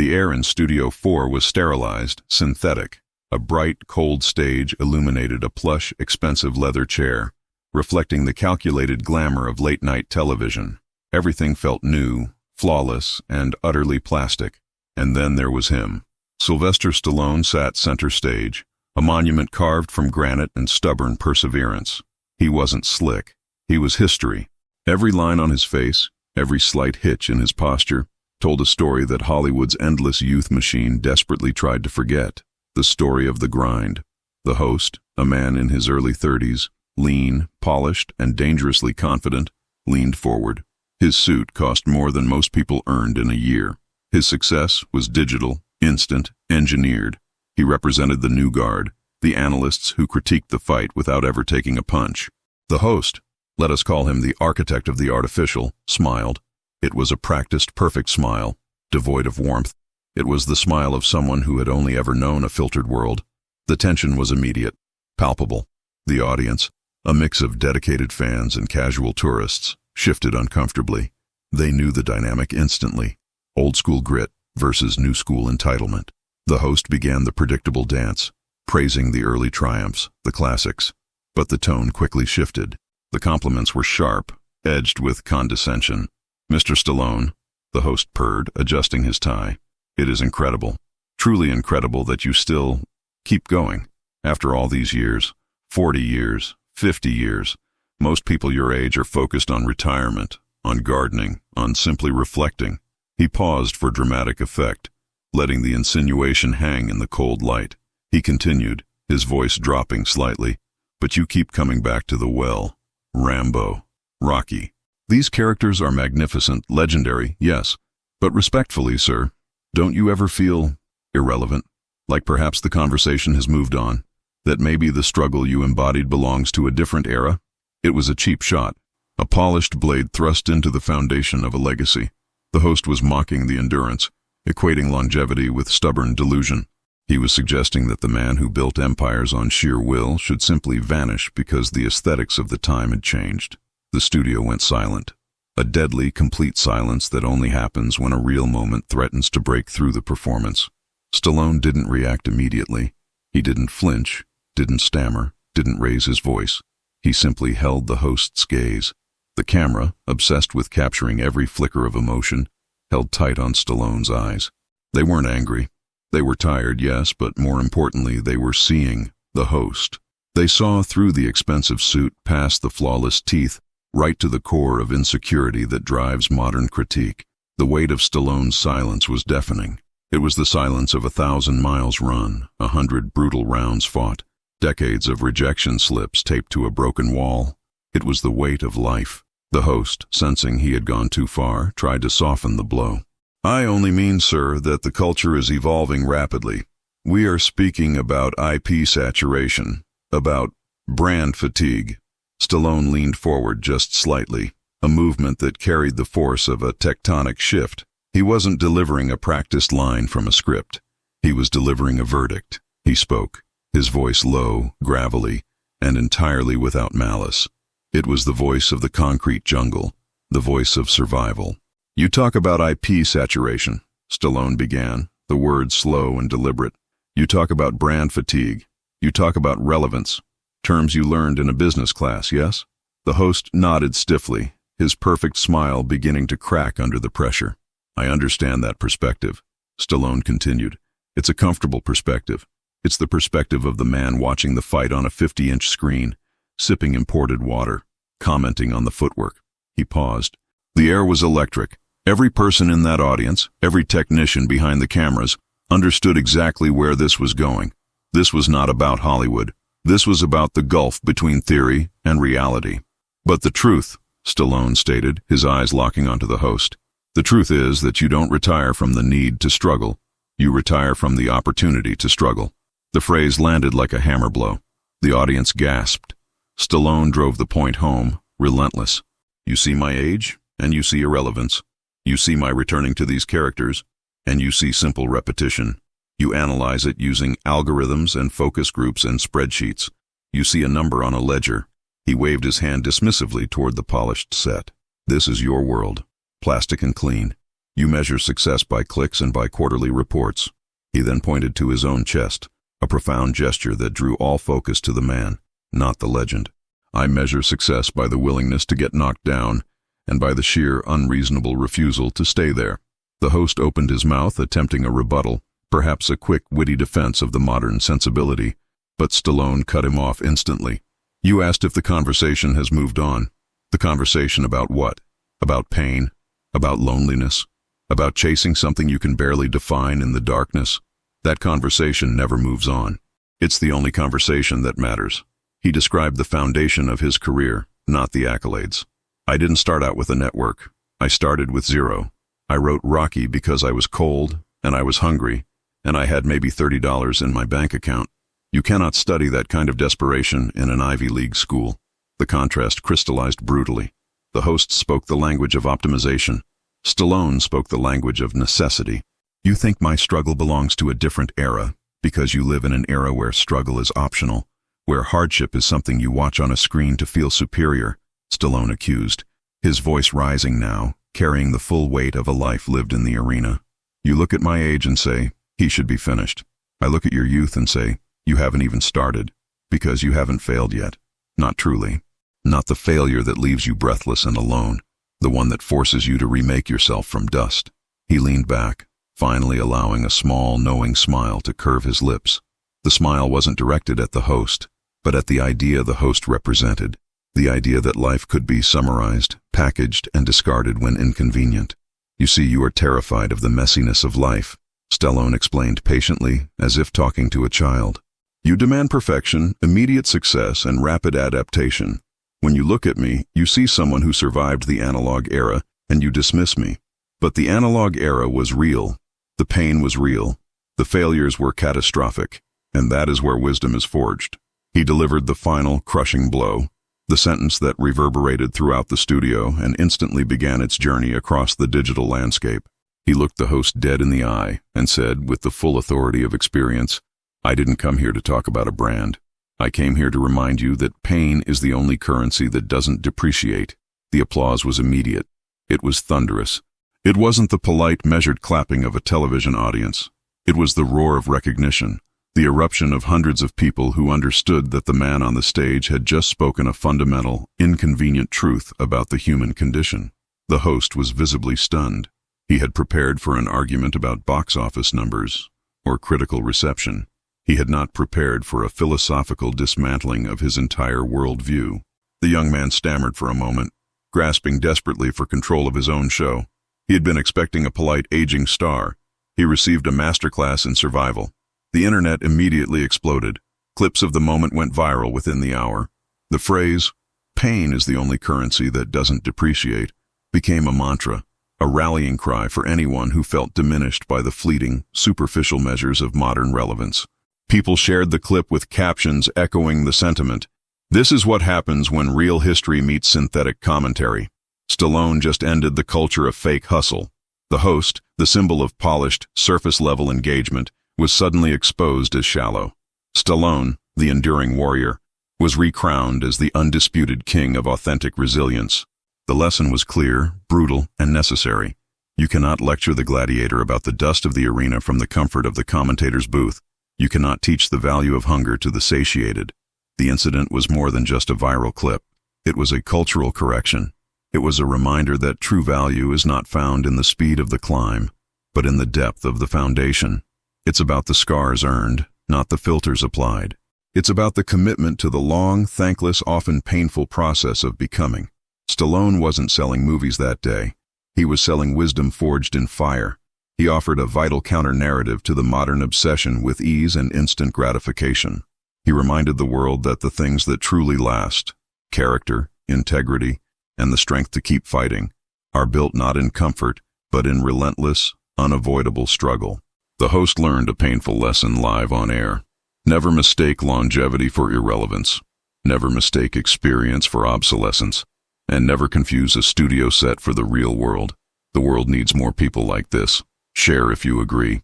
The air in Studio 4 was sterilized, synthetic. A bright, cold stage illuminated a plush, expensive leather chair, reflecting the calculated glamour of late-night television. Everything felt new, flawless, and utterly plastic. And then there was him. Sylvester Stallone sat center stage, a monument carved from granite and stubborn perseverance. He wasn't slick. He was history. Every line on his face, every slight hitch in his posture, told a story that Hollywood's endless youth machine desperately tried to forget. The story of the grind. The host, a man in his early 30s, lean, polished, and dangerously confident, leaned forward. His suit cost more than most people earned in a year. His success was digital, instant, engineered. He represented the new guard, the analysts who critiqued the fight without ever taking a punch. The host, let us call him the architect of the artificial, smiled. It was a practiced, perfect smile, devoid of warmth. It was the smile of someone who had only ever known a filtered world. The tension was immediate, palpable. The audience, a mix of dedicated fans and casual tourists, shifted uncomfortably. They knew the dynamic instantly. Old-school grit versus new-school entitlement. The host began the predictable dance, praising the early triumphs, the classics. But the tone quickly shifted. The compliments were sharp, edged with condescension. "Mr. Stallone," the host purred, adjusting his tie. "It is incredible, truly incredible that you still keep going. After all these years, 40 years, 50 years, most people your age are focused on retirement, on gardening, on simply reflecting." He paused for dramatic effect, letting the insinuation hang in the cold light. He continued, his voice dropping slightly, "But you keep coming back to the well. Rambo, Rocky. These characters are magnificent, legendary, yes. But respectfully, sir, don't you ever feel irrelevant? Like perhaps the conversation has moved on? That maybe the struggle you embodied belongs to a different era?" It was a cheap shot, a polished blade thrust into the foundation of a legacy. The host was mocking the endurance, equating longevity with stubborn delusion. He was suggesting that the man who built empires on sheer will should simply vanish because the aesthetics of the time had changed. The studio went silent. A deadly, complete silence that only happens when a real moment threatens to break through the performance. Stallone didn't react immediately. He didn't flinch, didn't stammer, didn't raise his voice. He simply held the host's gaze. The camera, obsessed with capturing every flicker of emotion, held tight on Stallone's eyes. They weren't angry. They were tired, yes, but more importantly, they were seeing the host. They saw through the expensive suit, past the flawless teeth, right to the core of insecurity that drives modern critique. The weight of Stallone's silence was deafening. It was the silence of 1,000 miles run, 100 brutal rounds fought, decades of rejection slips taped to a broken wall. It was the weight of life. The host, sensing he had gone too far, tried to soften the blow. "I only mean, sir, that the culture is evolving rapidly. We are speaking about IP saturation, about brand fatigue." Stallone leaned forward just slightly, a movement that carried the force of a tectonic shift. He wasn't delivering a practiced line from a script. He was delivering a verdict. He spoke, his voice low, gravelly, and entirely without malice. It was the voice of the concrete jungle, the voice of survival. "You talk about IP saturation," Stallone began, the words slow and deliberate. "You talk about brand fatigue. You talk about relevance. Terms you learned in a business class, yes?" The host nodded stiffly, his perfect smile beginning to crack under the pressure. "I understand that perspective," Stallone continued. "It's a comfortable perspective. It's the perspective of the man watching the fight on a 50-inch screen, sipping imported water, commenting on the footwork." He paused. The air was electric. Every person in that audience, every technician behind the cameras, understood exactly where this was going. This was not about Hollywood. This was about the gulf between theory and reality. "But the truth," Stallone stated, his eyes locking onto the host, "the truth is that you don't retire from the need to struggle. You retire from the opportunity to struggle." The phrase landed like a hammer blow. The audience gasped. Stallone drove the point home, relentless. "You see my age, and you see irrelevance. You see my returning to these characters, and you see simple repetition. You analyze it using algorithms and focus groups and spreadsheets. You see a number on a ledger." He waved his hand dismissively toward the polished set. "This is your world, plastic and clean. You measure success by clicks and by quarterly reports. He then pointed to his own chest, a profound gesture that drew all focus to the man, not the legend. I measure success by the willingness to get knocked down, and by the sheer, unreasonable refusal to stay there. The host opened his mouth, attempting a rebuttal, perhaps a quick, witty defense of the modern sensibility, but Stallone cut him off instantly. You asked if the conversation has moved on. The conversation about what? About pain? About loneliness? About chasing something you can barely define in the darkness? That conversation never moves on. It's the only conversation that matters. He described the foundation of his career, not the accolades. I didn't start out with a network. I started with zero. I wrote Rocky because I was cold, and I was hungry, and I had maybe $30 in my bank account. You cannot study that kind of desperation in an Ivy League school. The contrast crystallized brutally. The host spoke the language of optimization. Stallone spoke the language of necessity. You think my struggle belongs to a different era, because you live in an era where struggle is optional, where hardship is something you watch on a screen to feel superior, Stallone accused, his voice rising now, carrying the full weight of a life lived in the arena. You look at my age and say, he should be finished. I look at your youth and say, you haven't even started, because you haven't failed yet. Not truly. Not the failure that leaves you breathless and alone, the one that forces you to remake yourself from dust. He leaned back, finally allowing a small, knowing smile to curve his lips. The smile wasn't directed at the host, but at the idea the host represented, the idea that life could be summarized, packaged, and discarded when inconvenient. You see, you are terrified of the messiness of life, Stallone explained patiently, as if talking to a child. You demand perfection, immediate success, and rapid adaptation. When you look at me, you see someone who survived the analog era, and you dismiss me. But the analog era was real. The pain was real. The failures were catastrophic, and that is where wisdom is forged. He delivered the final, crushing blow, the sentence that reverberated throughout the studio and instantly began its journey across the digital landscape. He looked the host dead in the eye and said, with the full authority of experience, I didn't come here to talk about a brand. I came here to remind you that pain is the only currency that doesn't depreciate. The applause was immediate. It was thunderous. It wasn't the polite, measured clapping of a television audience. It was the roar of recognition, the eruption of hundreds of people who understood that the man on the stage had just spoken a fundamental, inconvenient truth about the human condition. The host was visibly stunned. He had prepared for an argument about box office numbers or critical reception. He had not prepared for a philosophical dismantling of his entire worldview. The young man stammered for a moment, grasping desperately for control of his own show. He had been expecting a polite, aging star. He received a masterclass in survival. The internet immediately exploded. Clips of the moment went viral within the hour. The phrase, pain is the only currency that doesn't depreciate, became a mantra, a rallying cry for anyone who felt diminished by the fleeting, superficial measures of modern relevance. People shared the clip with captions echoing the sentiment. This is what happens when real history meets synthetic commentary. Stallone just ended the culture of fake hustle. The host, the symbol of polished, surface-level engagement, was suddenly exposed as shallow. Stallone, the enduring warrior, was recrowned as the undisputed king of authentic resilience. The lesson was clear, brutal, and necessary. You cannot lecture the gladiator about the dust of the arena from the comfort of the commentator's booth. You cannot teach the value of hunger to the satiated. The incident was more than just a viral clip. It was a cultural correction. It was a reminder that true value is not found in the speed of the climb, but in the depth of the foundation. It's about the scars earned, not the filters applied. It's about the commitment to the long, thankless, often painful process of becoming. Stallone wasn't selling movies that day. He was selling wisdom forged in fire. He offered a vital counter-narrative to the modern obsession with ease and instant gratification. He reminded the world that the things that truly last, character, integrity, and the strength to keep fighting, are built not in comfort, but in relentless, unavoidable struggle. The host learned a painful lesson live on air. Never mistake longevity for irrelevance. Never mistake experience for obsolescence. And never confuse a studio set for the real world. The world needs more people like this. Share if you agree.